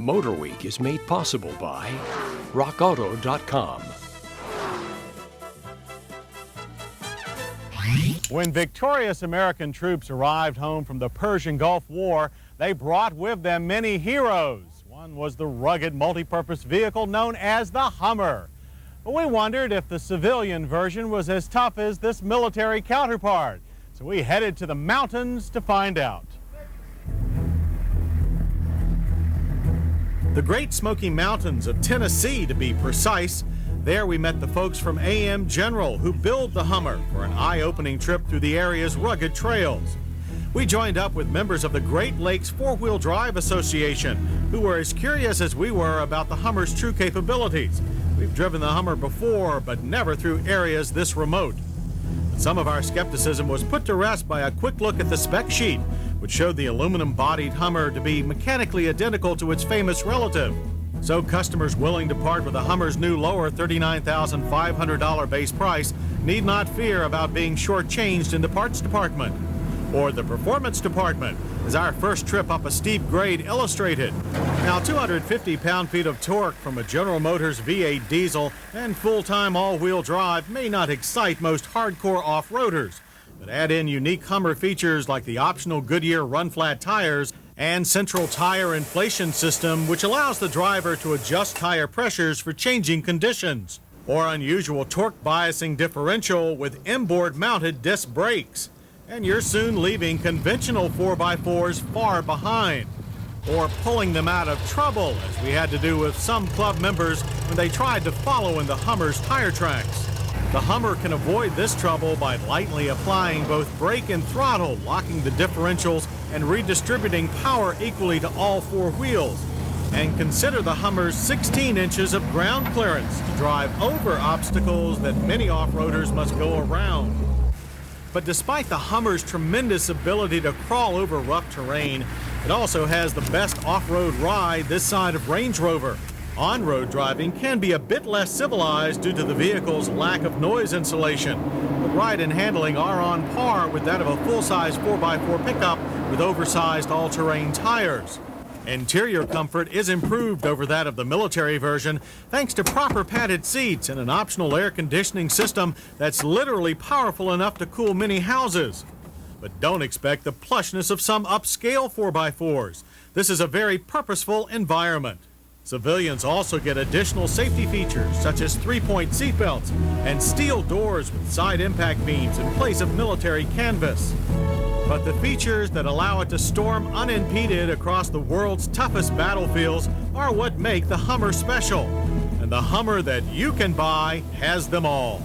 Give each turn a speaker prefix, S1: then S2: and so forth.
S1: MotorWeek is made possible by RockAuto.com.
S2: When victorious American troops arrived home from the Persian Gulf War, they brought with them many heroes. One was the rugged multi-purpose vehicle known as the Hummer. But we wondered if the civilian version was as tough as this military counterpart. So we headed to the mountains to find out. The Great Smoky Mountains of Tennessee, to be precise. There we met the folks from AM General who build the Hummer for an eye-opening trip through the area's rugged trails. We joined up with members of the Great Lakes Four-Wheel Drive Association who were as curious as we were about the Hummer's true capabilities. We've driven the Hummer before, but never through areas this remote. Some of our skepticism was put to rest by a quick look at the spec sheet, which showed the aluminum-bodied Hummer to be mechanically identical to its famous relative. So customers willing to part with the Hummer's new lower $39,500 base price need not fear about being shortchanged in the parts department or the performance department, as our first trip up a steep grade illustrated. Now, 250 pound-feet of torque from a General Motors V8 diesel and full-time all-wheel drive may not excite most hardcore off-roaders, but add in unique Hummer features like the optional Goodyear run-flat tires and central tire inflation system, which allows the driver to adjust tire pressures for changing conditions, or unusual torque biasing differential with inboard mounted disc brakes. And you're soon leaving conventional 4x4s far behind, or pulling them out of trouble, as we had to do with some club members when they tried to follow in the Hummer's tire tracks. The Hummer can avoid this trouble by lightly applying both brake and throttle, locking the differentials and redistributing power equally to all four wheels. And consider the Hummer's 16 inches of ground clearance to drive over obstacles that many off-roaders must go around. But despite the Hummer's tremendous ability to crawl over rough terrain, it also has the best off-road ride this side of Range Rover. On-road driving can be a bit less civilized due to the vehicle's lack of noise insulation, but ride and handling are on par with that of a full-size 4x4 pickup with oversized all-terrain tires. Interior comfort is improved over that of the military version thanks to proper padded seats and an optional air conditioning system that's literally powerful enough to cool many houses. But don't expect the plushness of some upscale 4x4s. This is a very purposeful environment. Civilians also get additional safety features such as 3-point seatbelts and steel doors with side impact beams in place of military canvas. But the features that allow it to storm unimpeded across the world's toughest battlefields are what make the Hummer special. And the Hummer that you can buy has them all.